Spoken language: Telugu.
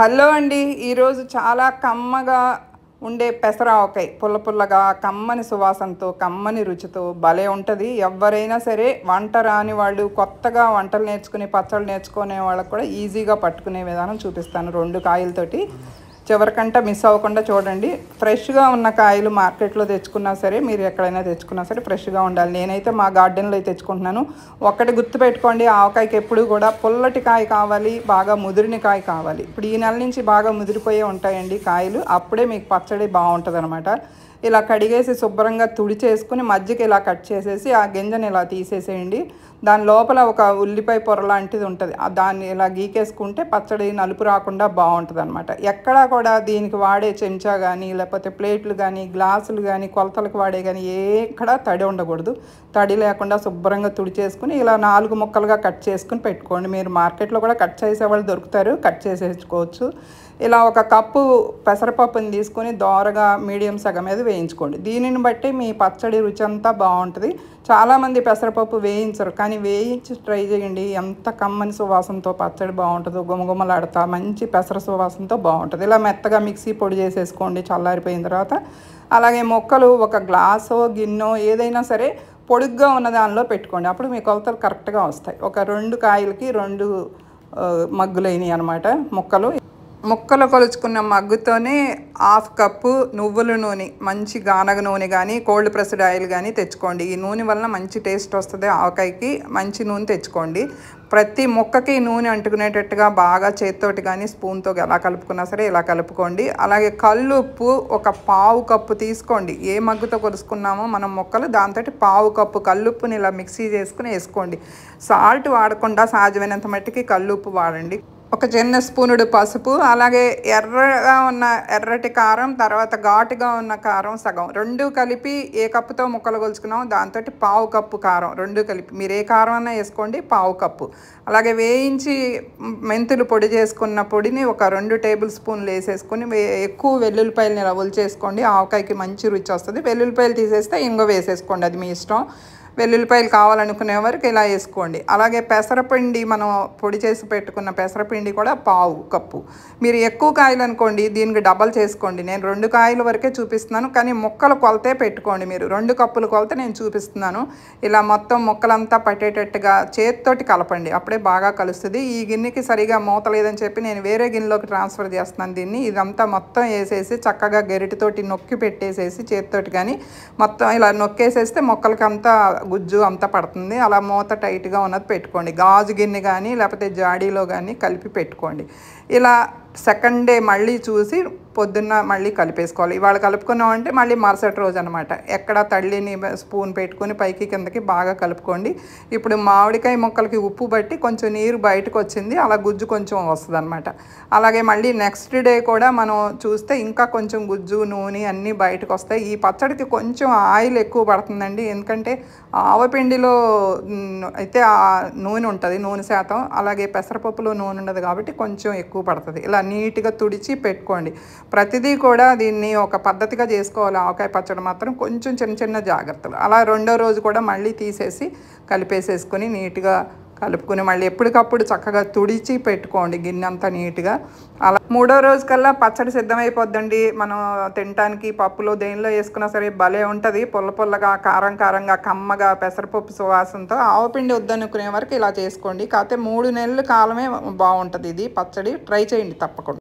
హలో అండి. ఈరోజు చాలా కమ్మగా ఉండే పెసరావకాయ పుల్ల పుల్లగా కమ్మని సువాసనతో కమ్మని రుచితో భలే ఉంటుంది. ఎవరైనా సరే వంట రాని వాళ్ళు కొత్తగా వంటలు నేర్చుకుని పచ్చళ్ళు నేర్చుకునే వాళ్ళకు కూడా ఈజీగా పట్టుకునే విధానం చూపిస్తాను. 2 కాయలతోటి చివరికంట మిస్ అవ్వకుండా చూడండి. ఫ్రెష్గా ఉన్న కాయలు మార్కెట్లో తెచ్చుకున్నా సరే, మీరు ఎక్కడైనా తెచ్చుకున్నా సరే ఫ్రెష్గా ఉండాలి. నేనైతే మా గార్డెన్లో తెచ్చుకుంటున్నాను. ఒకటి గుర్తుపెట్టుకోండి, ఆవకాయకి ఎప్పుడు కూడా పుల్లటి కాయ కావాలి, బాగా ముదిరిన కాయ కావాలి. ఇప్పుడు ఈ నెల నుంచి బాగా ముదిరిపోయే ఉంటాయండి కాయలు, అప్పుడే మీకు పచ్చడి బాగుంటుంది అనమాట. ఇలా కడిగేసి శుభ్రంగా తుడిచేసుకుని మజ్జిగ ఇలా కట్ చేసేసి ఆ గింజను ఇలా తీసేసేయండి. దాని లోపల ఒక ఉల్లిపాయ పొర లాంటిది ఉంటుంది, దాన్ని ఇలా గీకేసుకుంటే పచ్చడి నలుపు రాకుండా బాగుంటుంది అనమాట. ఎక్కడా కూడా దీనికి వాడే చెంచా కానీ లేకపోతే ప్లేట్లు కానీ గ్లాసులు కానీ కొలతలకు వాడే కానీ ఎక్కడా తడి ఉండకూడదు. తడి లేకుండా శుభ్రంగా తుడిచేసుకుని ఇలా 4 ముక్కలుగా కట్ చేసుకుని పెట్టుకోండి. మీరు మార్కెట్లో కూడా కట్ చేసేవాళ్ళు దొరుకుతారు, కట్ చేసేసుకోవచ్చు. ఇలా ఒక కప్పు పెసరపప్పుని తీసుకొని దోరగా మీడియం సగం మీద వేయించుకోండి. దీనిని బట్టి మీ పచ్చడి రుచి అంతా బాగుంటుంది. చాలామంది పెసరపప్పు వేయించరు, కానీ వేయించి ట్రై చేయండి. ఎంత కమ్మని సువాసనతో పచ్చడి బాగుంటుందో, గుమగుమలాడుతా మంచి పెసర సువాసనతో బాగుంటుంది. ఇలా మెత్తగా మిక్సీ పొడి చేసేసుకోండి చల్లారిపోయిన తర్వాత. అలాగే మొక్కలు ఒక గ్లాసో గిన్నె ఏదైనా సరే పొడుగ్గా ఉన్న దానిలో పెట్టుకోండి. అప్పుడు మీ కొలతలు కరెక్ట్గా వస్తాయి. ఒక 2 కాయలకి 2 మగ్గులైనవి అనమాట ముక్కలు కొలుచుకున్న మగ్గుతోనే 1/2 కప్పు నువ్వుల నూనె, మంచి గానగ నూనె కానీ కోల్డ్ ప్రెస్డ్ ఆయిల్ కానీ తెచ్చుకోండి. ఈ నూనె వలన మంచి టేస్ట్ వస్తుంది. ఆవకాయకి మంచి నూనె తెచ్చుకోండి. ప్రతి ముక్కకి నూనె అంటుకునేటట్టుగా బాగా చేత్తోటి కానీ స్పూన్తో ఎలా కలుపుకున్నా సరే ఇలా కలుపుకోండి. అలాగే కల్లుప్పు ఒక 1/2 కప్పు తీసుకోండి. ఏ మగ్గుతో కొలుసుకున్నామో మనం ముక్కలు, దాంతో 1/2 కప్పు కల్లుప్పుని ఇలా మిక్సీ చేసుకుని వేసుకోండి. సాల్ట్ వాడకుండా సాధ్యమైనంత మట్టికి కల్లుప్పు వాడండి. ఒక చిన్న స్పూనుడు పసుపు, అలాగే ఎర్రగా ఉన్న ఎర్రటి కారం, తర్వాత ఘాటుగా ఉన్న కారం సగం, 2 కలిపి ఏ కప్పుతో ముక్కలు కొలుచుకున్నామో దాంతో 1/2 కప్పు కారం, 2 కలిపి మీరు ఏ కారం అన్నా వేసుకోండి, 1/2 కప్పు. అలాగే వేయించి మెంతులు పొడి చేసుకున్న పొడిని ఒక 2 టేబుల్ స్పూన్లు వేసేసుకొని ఎక్కువ వెల్లుల్లిపాయలని ఇలా ఒలిచేసుకోండి. ఆవకాయకి మంచి రుచి వస్తుంది. వెల్లుల్లిపాయలు తీసేస్తే ఇంగ వేసేసుకోండి, అది మీ ఇష్టం. వెల్లుల్లిపాయలు కావాలనుకునే వరకు ఇలా వేసుకోండి. అలాగే పెసరపిండి, మనం పొడి చేసి పెట్టుకున్న పెసరపిండి కూడా 1/2 కప్పు. మీరు ఎక్కువ కాయలు అనుకోండి, దీనికి డబల్ చేసుకోండి. నేను 2 కాయల వరకే చూపిస్తున్నాను, కానీ ముక్కలు కొలతే పెట్టుకోండి. మీరు 2 కప్పులు కొలతే నేను చూపిస్తున్నాను. ఇలా మొత్తం ముక్కలంతా పట్టేటట్టుగా చేతితోటి కలపండి, అప్పుడే బాగా కలుస్తుంది. ఈ గిన్నెకి సరిగా మూత లేదని చెప్పి నేను వేరే గిన్నెలోకి ట్రాన్స్ఫర్ చేస్తున్నాను దీన్ని. ఇదంతా మొత్తం వేసేసి చక్కగా గెరిటితోటి నొక్కి పెట్టేసేసి చేతితోటి కానీ మొత్తం ఇలా నొక్కేసేస్తే మొక్కలకి అంతా గుజ్జు అంతా పడుతుంది. అలా మూత టైట్గా ఉన్నది పెట్టుకోండి. గాజు గిన్నె కానీ లేకపోతే జాడీలో కానీ కలిపి పెట్టుకోండి. ఇలా సెకండ్ డే మళ్ళీ చూసి పొద్దున్న మళ్ళీ కలిపేసుకోవాలి. ఇవాళ కలుపుకున్నామంటే మళ్ళీ మరుసటి రోజు అనమాట. ఎక్కడ తల్లిని స్పూన్ పెట్టుకొని పైకి కిందకి బాగా కలుపుకోండి. ఇప్పుడు మామిడికాయ ముక్కలకి ఉప్పు బట్టి కొంచెం నీరు బయటకు వచ్చింది, అలా గుజ్జు కొంచెం వస్తుంది అనమాట. అలాగే మళ్ళీ నెక్స్ట్ డే కూడా మనం చూస్తే ఇంకా కొంచెం గుజ్జు నూనె అన్నీ బయటకు వస్తాయి. ఈ పచ్చడికి కొంచెం ఆయిల్ ఎక్కువ పడుతుందండి, ఎందుకంటే ఆవపిండిలో అయితే ఆ నూనె ఉంటుంది, నూనె శాతం. అలాగే పెసరపప్పులో నూనె ఉండదు కాబట్టి కొంచెం ఎక్కువ పడుతుంది. ఇలా నీట్గా తుడిచి పెట్టుకోండి. ప్రతిదీ కూడా దీన్ని ఒక పద్ధతిగా చేసుకోవాలి. ఆవకాయ పచ్చడి మాత్రం కొంచెం చిన్న చిన్న జాగ్రత్తలు. అలా 2వ రోజు కూడా మళ్ళీ తీసేసి కలిపేసేసుకొని నీట్గా కలుపుకొని మళ్ళీ ఎప్పటికప్పుడు చక్కగా తుడిచి పెట్టుకోండి గిన్నె అంతా నీట్గా. అలా 3వ రోజు కల్లా పచ్చడి సిద్ధమైపోద్దండి. మనం తినటానికి పప్పులో దేనిలో వేసుకున్నా సరే భలే ఉంటుంది. పుల్ల పుల్లగా కారం కారంగా కమ్మగా పెసరపప్పు సువాసనతో. ఆవపిండి వద్దనుకునే వరకు ఇలా చేసుకోండి. కాకపోతే 3 నెలల కాలమే బాగుంటుంది ఇది పచ్చడి. ట్రై చేయండి తప్పకుండా.